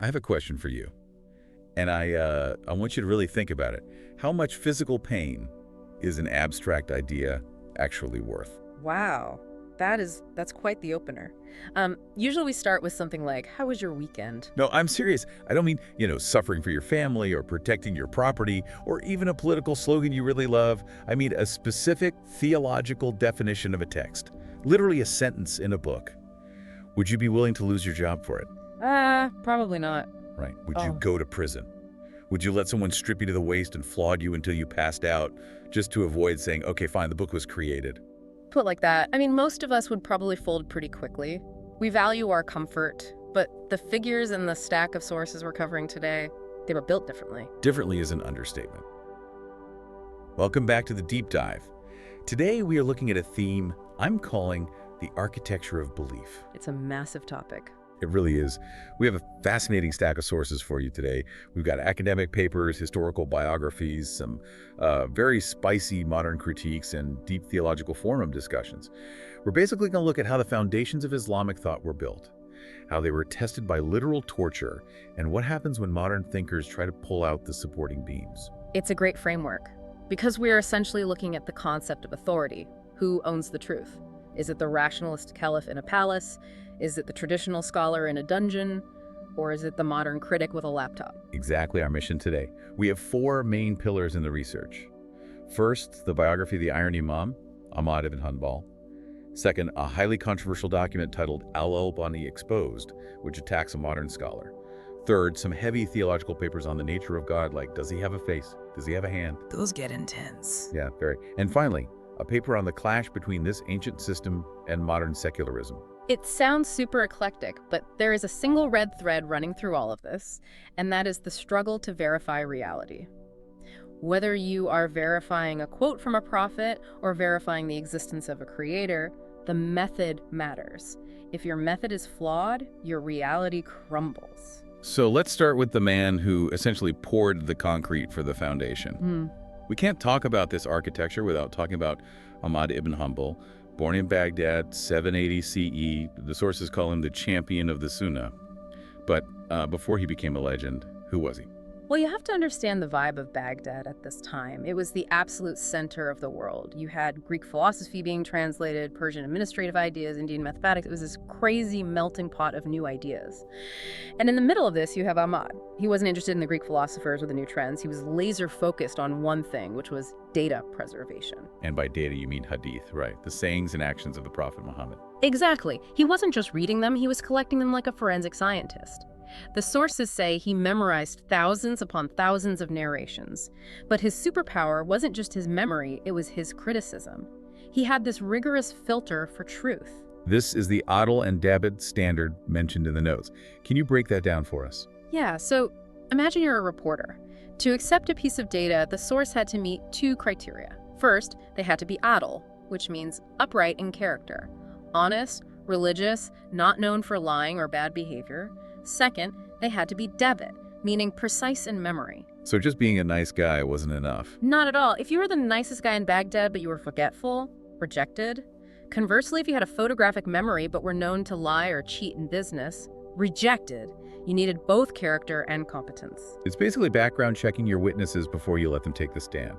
I have a question for you, and I want you to really think about it. How much physical pain is an abstract idea actually worth? Wow, that's quite the opener. Usually we start with something like, "How was your weekend?" No, I'm serious. I don't mean, suffering for your family or protecting your property or even a political slogan you really love. I mean a specific theological definition of a text, literally a sentence in a book. Would you be willing to lose your job for it? Probably not. Right. Would you Oh. go to prison? Would you let someone strip you to the waist and flog you until you passed out just to avoid saying, okay, fine, the book was created? Put like that, I mean, most of us would probably fold pretty quickly. We value our comfort, but the figures in the stack of sources we're covering today, they were built differently. Differently is an understatement. Welcome back to the Deep Dive. Today we are looking at a theme I'm calling the architecture of belief. It's a massive topic. It really is. We have a fascinating stack of sources for you today. We've got academic papers, historical biographies, some very spicy modern critiques, and deep theological forum discussions. We're basically going to look at how the foundations of Islamic thought were built, how they were tested by literal torture, and what happens when modern thinkers try to pull out the supporting beams. It's a great framework, because we're essentially looking at the concept of authority. Who owns the truth? Is it the rationalist caliph in a palace? Is it the traditional scholar in a dungeon? Or is it the modern critic with a laptop? Exactly our mission today. We have four main pillars in the research. First, the biography of the Iron Imam, Ahmad ibn Hanbal. Second, a highly controversial document titled Al-Albani Exposed, which attacks a modern scholar. Third, some heavy theological papers on the nature of God, like does he have a face? Does he have a hand? Those get intense. Yeah, very. And finally, a paper on the clash between this ancient system and modern secularism. It sounds super eclectic, but there is a single red thread running through all of this, and that is the struggle to verify reality. Whether you are verifying a quote from a prophet or verifying the existence of a creator, the method matters. If your method is flawed, your reality crumbles. So let's start with the man who essentially poured the concrete for the foundation. We can't talk about this architecture without talking about Ahmad ibn Hanbal, born in Baghdad, 780 CE. The sources call him the champion of the Sunnah. But before he became a legend, who was he? Well, you have to understand the vibe of Baghdad at this time. It was the absolute center of the world. You had Greek philosophy being translated, Persian administrative ideas, Indian mathematics. It was this crazy melting pot of new ideas. And in the middle of this, you have Ahmad. He wasn't interested in the Greek philosophers or the new trends. He was laser focused on one thing, which was data preservation. And by data, you mean hadith, right? The sayings and actions of the Prophet Muhammad. Exactly. He wasn't just reading them, he was collecting them like a forensic scientist. The sources say he memorized thousands upon thousands of narrations. But his superpower wasn't just his memory, it was his criticism. He had this rigorous filter for truth. This is the Adl and Dabit standard mentioned in the notes. Can you break that down for us? Yeah, so imagine you're a reporter. To accept a piece of data, the source had to meet two criteria. First, they had to be adl, which means upright in character. Honest, religious, not known for lying or bad behavior. Second, they had to be dabit, meaning precise in memory. So just being a nice guy wasn't enough. Not at all. If you were the nicest guy in Baghdad but you were forgetful, rejected. Conversely, if you had a photographic memory but were known to lie or cheat in business, rejected. You needed both character and competence. It's basically background checking your witnesses before you let them take the stand.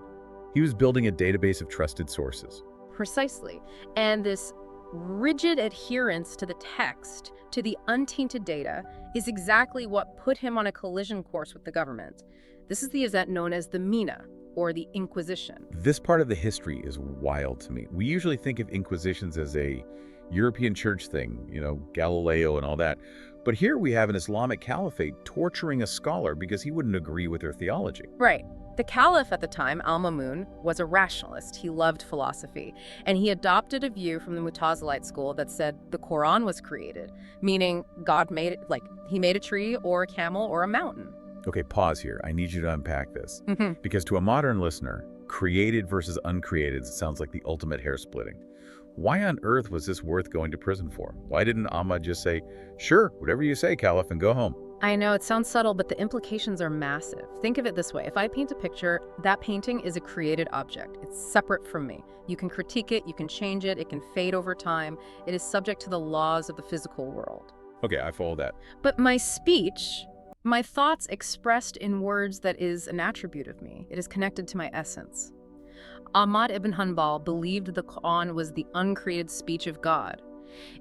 He was building a database of trusted sources. Precisely. And this rigid adherence to the text, to the untainted data, is exactly what put him on a collision course with the government. This is the event known as the Mina, or the Inquisition. This part of the history is wild to me. We usually think of Inquisitions as a European church thing, Galileo and all that. But here we have an Islamic caliphate torturing a scholar because he wouldn't agree with their theology. Right. The caliph at the time, Al-Mamun, was a rationalist. He loved philosophy, and he adopted a view from the Mutazilite school that said the Quran was created, meaning God made it, like he made a tree or a camel or a mountain. Okay, pause here. I need you to unpack this. Because to a modern listener, created versus uncreated sounds like the ultimate hair splitting. Why on earth was this worth going to prison for? Why didn't Ahmad just say, sure, whatever you say, Caliph, and go home? I know, it sounds subtle, but the implications are massive. Think of it this way. If I paint a picture, that painting is a created object. It's separate from me. You can critique it, you can change it, it can fade over time. It is subject to the laws of the physical world. Okay, I follow that. But my speech, My thoughts expressed in words that is an attribute of me. It is connected to my essence. Ahmad ibn Hanbal believed the Quran was the uncreated speech of God.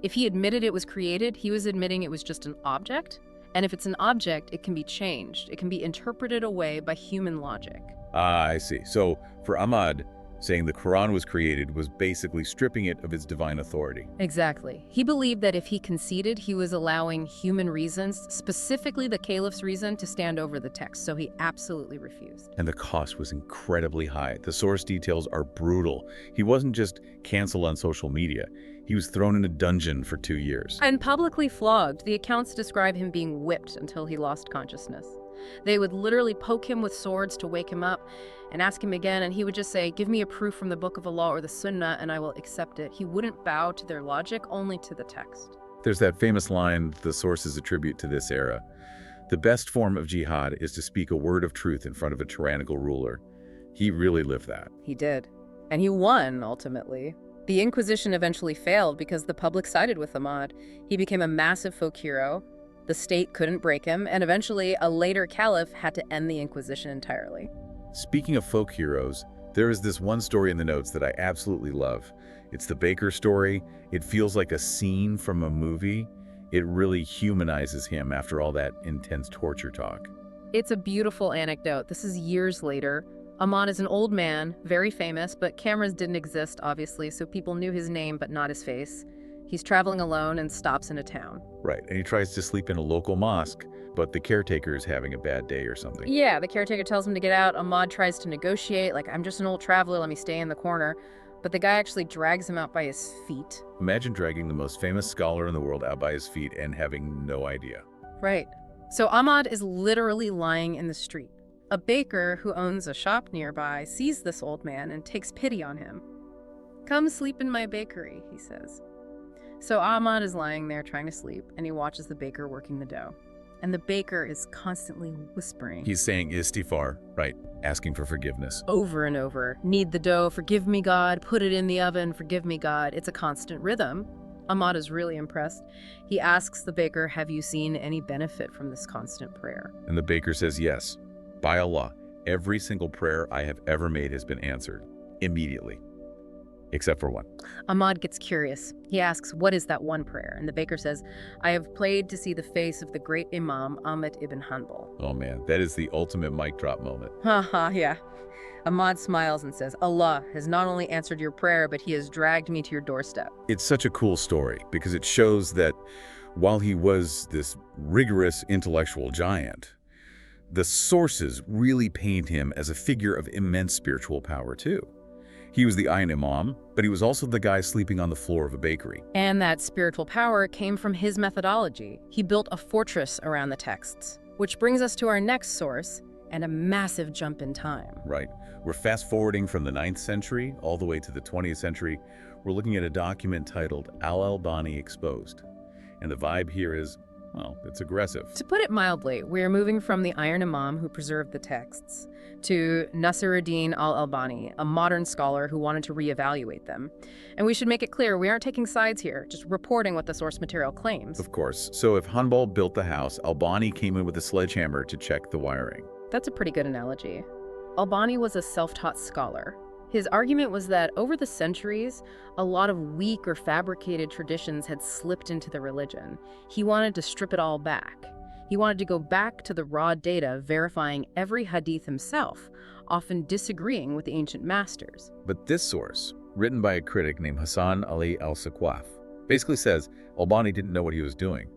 If he admitted it was created, he was admitting it was just an object. And if it's an object, it can be changed. It can be interpreted away by human logic. Ah, I see. So for Ahmad, saying the Quran was created was basically stripping it of its divine authority. Exactly. He believed that if he conceded, he was allowing human reasons, specifically the caliph's reason, to stand over the text. So he absolutely refused. And the cost was incredibly high. The source details are brutal. He wasn't just canceled on social media. He was thrown in a dungeon for 2 years. And publicly flogged. The accounts describe him being whipped until he lost consciousness. They would literally poke him with swords to wake him up and ask him again, and he would just say, "Give me a proof from the book of Allah or the Sunnah, and I will accept it." He wouldn't bow to their logic, only to the text. There's that famous line the sources attribute to this era. The best form of jihad is to speak a word of truth in front of a tyrannical ruler. He really lived that. He did. And he won, ultimately. The Inquisition eventually failed because the public sided with Ahmad. He became a massive folk hero. The state couldn't break him, and eventually a later caliph had to end the Inquisition entirely. Speaking of folk heroes, there is this one story in the notes that I absolutely love. It's the baker story. It feels like a scene from a movie. It really humanizes him after all that intense torture talk. It's a beautiful anecdote. This is years later. Ahmad is an old man, very famous, but cameras didn't exist, obviously, so people knew his name but not his face. He's traveling alone and stops in a town. Right, and he tries to sleep in a local mosque, but the caretaker is having a bad day or something. Yeah, the caretaker tells him to get out. Ahmad tries to negotiate, like, "I'm just an old traveler, let me stay in the corner." But the guy actually drags him out by his feet. Imagine dragging the most famous scholar in the world out by his feet and having no idea. Right. So Ahmad is literally lying in the street. A baker who owns a shop nearby sees this old man and takes pity on him. "Come sleep in my bakery," he says. So Ahmad is lying there trying to sleep, and he watches the baker working the dough. And the baker is constantly whispering. He's saying istighfar, right, asking for forgiveness. Over and over. "Knead the dough, forgive me, God. Put it in the oven, forgive me, God." It's a constant rhythm. Ahmad is really impressed. He asks the baker, "Have you seen any benefit from this constant prayer?" And the baker says yes. By Allah, every single prayer I have ever made has been answered immediately. Except for one. Ahmad gets curious. He asks, "What is that one prayer?" And the baker says, "I have prayed to see the face of the great Imam Ahmad ibn Hanbal." Oh man, that is the ultimate mic drop moment. Haha, yeah. Ahmad smiles and says, "Allah has not only answered your prayer, but he has dragged me to your doorstep." It's such a cool story because it shows that while he was this rigorous intellectual giant, the sources really paint him as a figure of immense spiritual power too. He was the Iron Imam, but he was also the guy sleeping on the floor of a bakery. And that spiritual power came from his methodology. He built a fortress around the texts, which brings us to our next source and a massive jump in time. Right. We're fast forwarding from the 9th century all the way to the 20th century. We're looking at a document titled Al-Albani Exposed. And the vibe here is, well, it's aggressive. To put it mildly, we are moving from the Iron Imam who preserved the texts to Nasiruddin al-Albani, a modern scholar who wanted to reevaluate them. And we should make it clear, we aren't taking sides here, just reporting what the source material claims. Of course. So if Hanbal built the house, Albani came in with a sledgehammer to check the wiring. That's a pretty good analogy. Albani was a self-taught scholar. His argument was that over the centuries, a lot of weak or fabricated traditions had slipped into the religion. He wanted to strip it all back. He wanted to go back to the raw data, verifying every hadith himself, often disagreeing with the ancient masters. But this source, written by a critic named Hassan Ali al-Saqaf, basically says Albani didn't know what he was doing.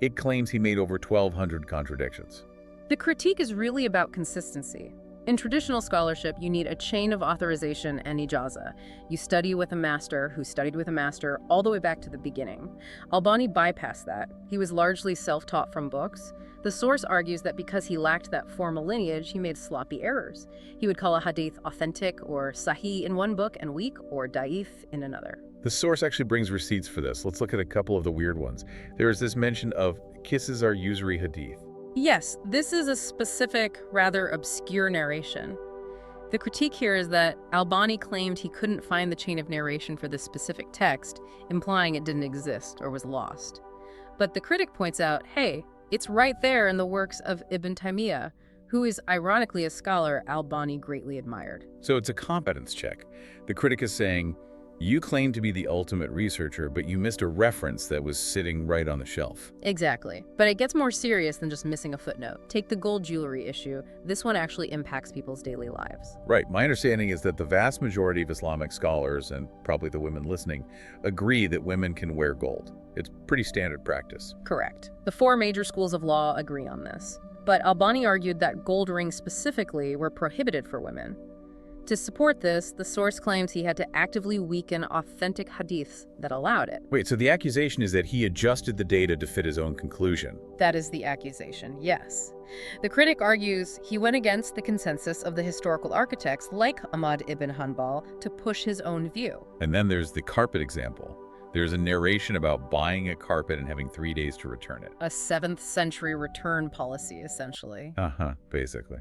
It claims he made over 1,200 contradictions. The critique is really about consistency. In traditional scholarship, you need a chain of authorization and ijaza. You study with a master who studied with a master all the way back to the beginning. Albani bypassed that. He was largely self-taught from books. The source argues that because he lacked that formal lineage, he made sloppy errors. He would call a hadith authentic or sahih in one book and weak or da'if in another. The source actually brings receipts for this. Let's look at a couple of the weird ones. There is this mention of kisses are usury hadith. Yes, this is a specific, rather obscure narration. The critique here is that Albani claimed he couldn't find the chain of narration for this specific text, implying it didn't exist or was lost. But the critic points out, hey, It's right there in the works of Ibn Taymiyyah, who is ironically a scholar Albani greatly admired. So it's a competence check. The critic is saying, you claim to be the ultimate researcher, but you missed a reference that was sitting right on the shelf. Exactly. But it gets more serious than just missing a footnote. Take the gold jewelry issue. This one actually impacts people's daily lives. Right. My understanding is that the vast majority of Islamic scholars, and probably the women listening, agree that women can wear gold. It's pretty standard practice. Correct. The 4 major schools of law agree on this. But Albani argued that gold rings specifically were prohibited for women. To support this, the source claims he had to actively weaken authentic hadiths that allowed it. Wait, so the accusation is that he adjusted the data to fit his own conclusion? That is the accusation, yes. The critic argues he went against the consensus of the historical architects like Ahmad ibn Hanbal to push his own view. And then there's the carpet example. There's a narration about buying a carpet and having 3 days to return it. A 7th century return policy, essentially. Basically.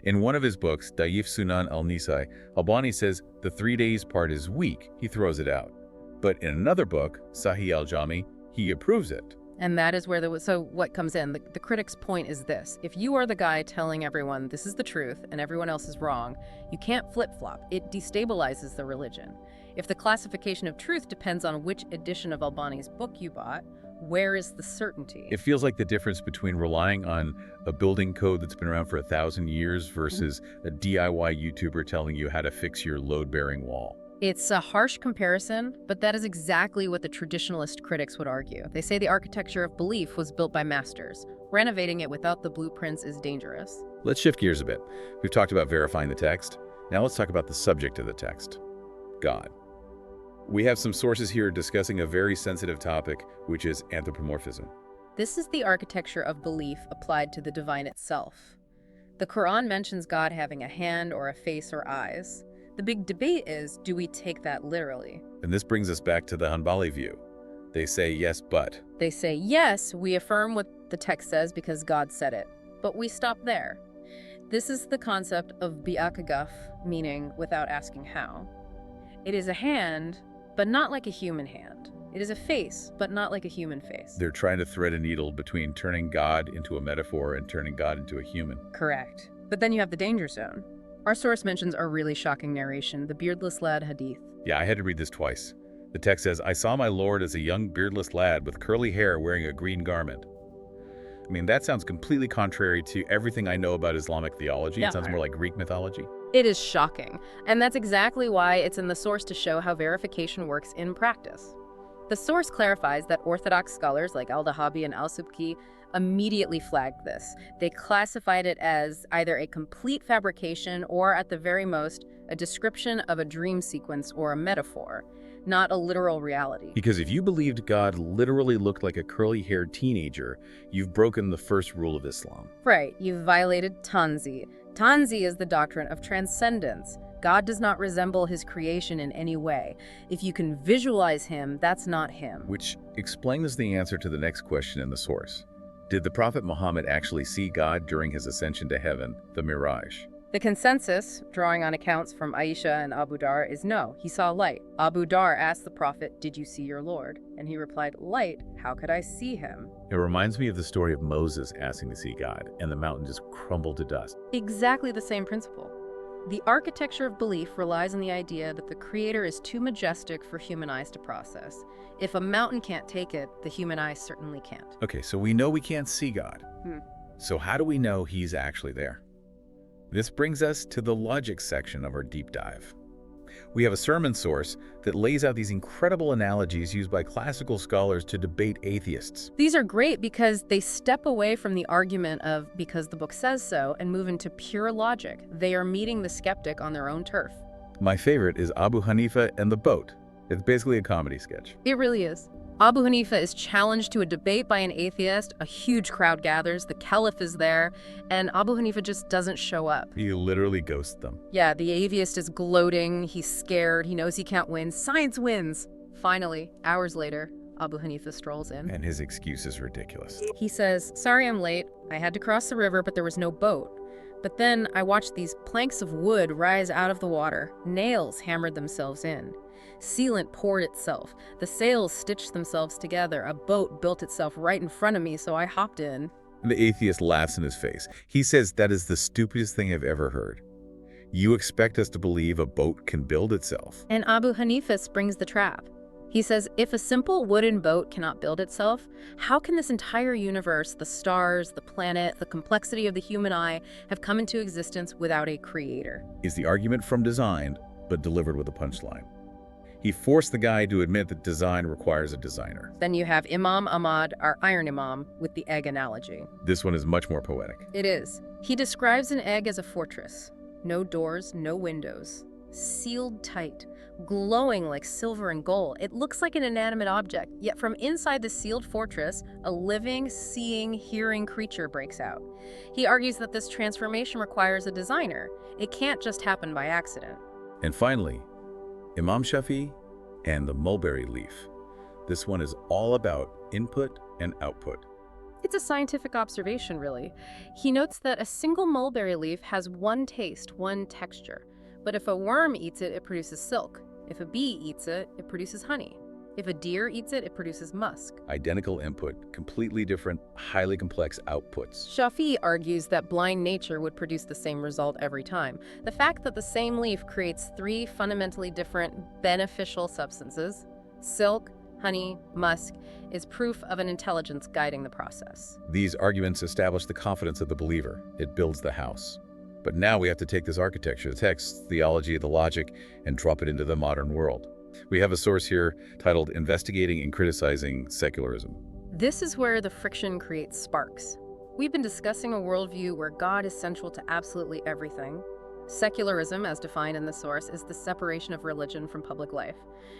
In one of his books, Da'if Sunan al-Nisai, Albani says the 3 days part is weak. He throws it out. But in another book, Sahih al-Jami, he approves it. And that is where so what comes in. The critic's point is this. If you are the guy telling everyone this is the truth and everyone else is wrong, you can't flip-flop. It destabilizes the religion. If the classification of truth depends on which edition of Albani's book you bought, where is the certainty? It feels like the difference between relying on a building code that's been around for 1,000 years versus a DIY YouTuber telling you how to fix your load-bearing wall. It's a harsh comparison, but that is exactly what the traditionalist critics would argue. They say the architecture of belief was built by masters. Renovating it without the blueprints is dangerous. Let's shift gears a bit. We've talked about verifying the text. Now let's talk about the subject of the text, God. We have some sources here discussing a very sensitive topic, which is anthropomorphism. This is the architecture of belief applied to the divine itself. The Quran mentions God having a hand or a face or eyes. The big debate is, do we take that literally? And this brings us back to the Hanbali view. They say yes, but. They say, yes, we affirm what the text says because God said it. But we stop there. This is the concept of bi'akagaf, meaning without asking how. It is a hand, but not like a human hand. It is a face, but not like a human face. They're trying to thread a needle between turning God into a metaphor and turning God into a human. Correct. But then you have the danger zone. Our source mentions a really shocking narration, the beardless lad hadith. Yeah, I had to read this twice. The text says, I saw my Lord as a young beardless lad with curly hair wearing a green garment. I mean, that sounds completely contrary to everything I know about Islamic theology. Yeah. It sounds more like Greek mythology. It is shocking. And that's exactly why it's in the source to show how verification works in practice. The source clarifies that Orthodox scholars like al-Dahabi and al-Subki immediately flagged this. They classified it as either a complete fabrication or, at the very most, a description of a dream sequence or a metaphor, not a literal reality. Because if you believed God literally looked like a curly-haired teenager, you've broken the first rule of Islam. Right, you've violated Tanzi. Tanzi is the doctrine of transcendence. God does not resemble his creation in any way. If you can visualize him, that's not him. Which explains the answer to the next question in the source. Did the Prophet Muhammad actually see God during his ascension to heaven, the Miraj? The consensus, drawing on accounts from Aisha and Abu Dar, is no, he saw light. Abu Dar asked the Prophet, did you see your Lord? And he replied, light, how could I see him? It reminds me of the story of Moses asking to see God, and the mountain just crumbled to dust. Exactly the same principle. The architecture of belief relies on the idea that the Creator is too majestic for human eyes to process. If a mountain can't take it, the human eye certainly can't. Okay, so we know we can't see God. So how do we know he's actually there? This brings us to the logic section of our deep dive. We have a sermon source that lays out these incredible analogies used by classical scholars to debate atheists. These are great because they step away from the argument of because the book says so and move into pure logic. They are meeting the skeptic on their own turf. My favorite is Abu Hanifa and the boat. It's basically a comedy sketch. It really is. Abu Hanifa is challenged to a debate by an atheist, a huge crowd gathers, the caliph is there, and Abu Hanifa just doesn't show up. He literally ghosts them. Yeah, the atheist is gloating, he's scared, he knows he can't win. Science wins! Finally, hours later, Abu Hanifa strolls in. And his excuse is ridiculous. He says, sorry I'm late, I had to cross the river, but there was no boat. But then I watched these planks of wood rise out of the water. Nails hammered themselves in. Sealant poured itself. The sails stitched themselves together. A boat built itself right in front of me, so I hopped in. The atheist laughs in his face. He says, that is the stupidest thing I've ever heard. You expect us to believe a boat can build itself? And Abu Hanifa springs the trap. He says, if a simple wooden boat cannot build itself, how can this entire universe, the stars, the planet, the complexity of the human eye, have come into existence without a creator? Is the argument from design, but delivered with a punchline. He forced the guy to admit that design requires a designer. Then you have Imam Ahmad, our Iron Imam, with the egg analogy. This one is much more poetic. It is. He describes an egg as a fortress. No doors, no windows. Sealed tight, glowing like silver and gold. It looks like an inanimate object, yet from inside the sealed fortress, a living, seeing, hearing creature breaks out. He argues that this transformation requires a designer. It can't just happen by accident. And finally, Imam Shafi and the mulberry leaf. This one is all about input and output. It's a scientific observation, really. He notes that a single mulberry leaf has one taste, one texture. But if a worm eats it, it produces silk. If a bee eats it, it produces honey. If a deer eats it, it produces musk. Identical input, completely different, highly complex outputs. Shafi argues that blind nature would produce the same result every time. The fact that the same leaf creates three fundamentally different beneficial substances, silk, honey, musk, is proof of an intelligence guiding the process. These arguments establish the confidence of the believer. It builds the house. But now we have to take this architecture, the text, theology, the logic, and drop it into the modern world. We have a source here titled Investigating and Criticizing Secularism. This is where the friction creates sparks. We've been discussing a worldview where God is central to absolutely everything. Secularism, as defined in the source, is the separation of religion from public life.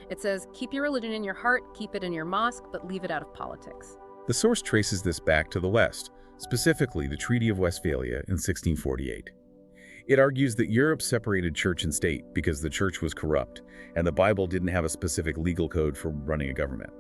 It says, keep your religion in your heart, keep it in your mosque, but leave it out of politics. The source traces this back to the West, specifically the Treaty of Westphalia in 1648. It argues that Europe separated church and state because the church was corrupt, and the Bible didn't have a specific legal code for running a government.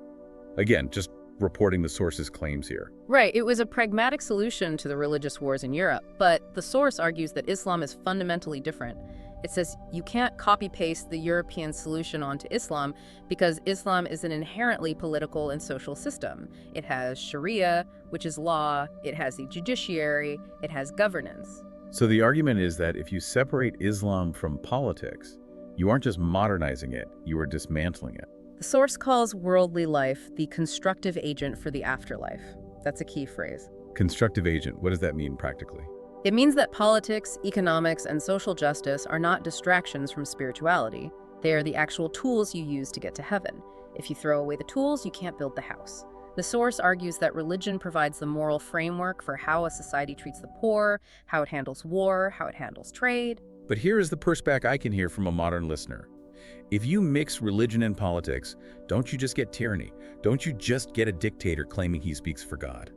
Again, just reporting the source's claims here. Right, it was a pragmatic solution to the religious wars in Europe, but the source argues that Islam is fundamentally different. It says you can't copy-paste the European solution onto Islam because Islam is an inherently political and social system. It has Sharia, which is law, it has the judiciary, it has governance. So the argument is that if you separate Islam from politics, you aren't just modernizing it, you are dismantling it. The source calls worldly life the constructive agent for the afterlife. That's a key phrase. Constructive agent, what does that mean practically? It means that politics, economics, and social justice are not distractions from spirituality. They are the actual tools you use to get to heaven. If you throw away the tools, you can't build the house. The source argues that religion provides the moral framework for how a society treats the poor, how it handles war, how it handles trade. But here is the pushback I can hear from a modern listener. If you mix religion and politics, don't you just get tyranny? Don't you just get a dictator claiming he speaks for God?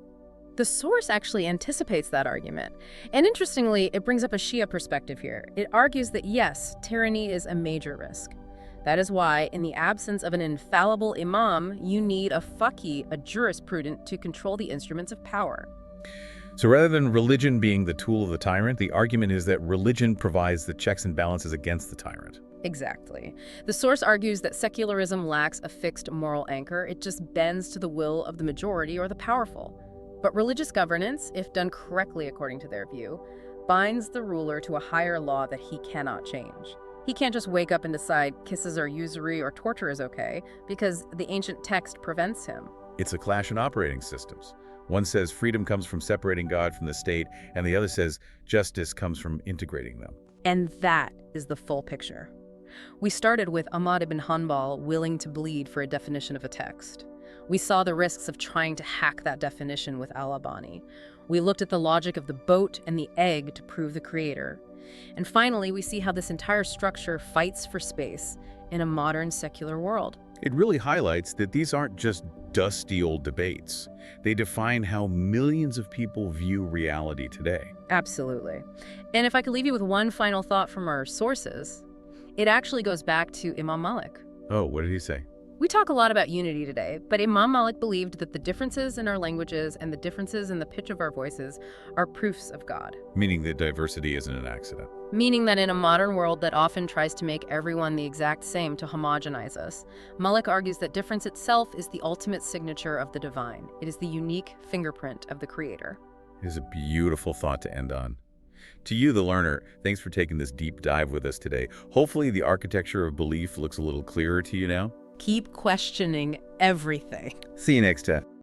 The source actually anticipates that argument. And interestingly, it brings up a Shia perspective here. It argues that yes, tyranny is a major risk. That is why, in the absence of an infallible imam, you need a faqih, a jurisprudent, to control the instruments of power. So rather than religion being the tool of the tyrant, the argument is that religion provides the checks and balances against the tyrant. Exactly. The source argues that secularism lacks a fixed moral anchor. It just bends to the will of the majority or the powerful. But religious governance, if done correctly according to their view, binds the ruler to a higher law that he cannot change. He can't just wake up and decide kisses are usury or torture is okay, because the ancient text prevents him. It's a clash in operating systems. One says freedom comes from separating God from the state, and the other says justice comes from integrating them. And that is the full picture. We started with Ahmad ibn Hanbal willing to bleed for a definition of a text. We saw the risks of trying to hack that definition with al-Albani. We looked at the logic of the boat and the egg to prove the creator. And finally, we see how this entire structure fights for space in a modern secular world. It really highlights that these aren't just dusty old debates. They define how millions of people view reality today. Absolutely. And if I could leave you with one final thought from our sources, it actually goes back to Imam Malik. Oh, what did he say? We talk a lot about unity today, but Imam Malik believed that the differences in our languages and the differences in the pitch of our voices are proofs of God. Meaning that diversity isn't an accident. Meaning that in a modern world that often tries to make everyone the exact same to homogenize us, Malik argues that difference itself is the ultimate signature of the divine. It is the unique fingerprint of the Creator. It is a beautiful thought to end on. To you, the learner, thanks for taking this deep dive with us today. Hopefully the architecture of belief looks a little clearer to you now. Keep questioning everything. See you next time.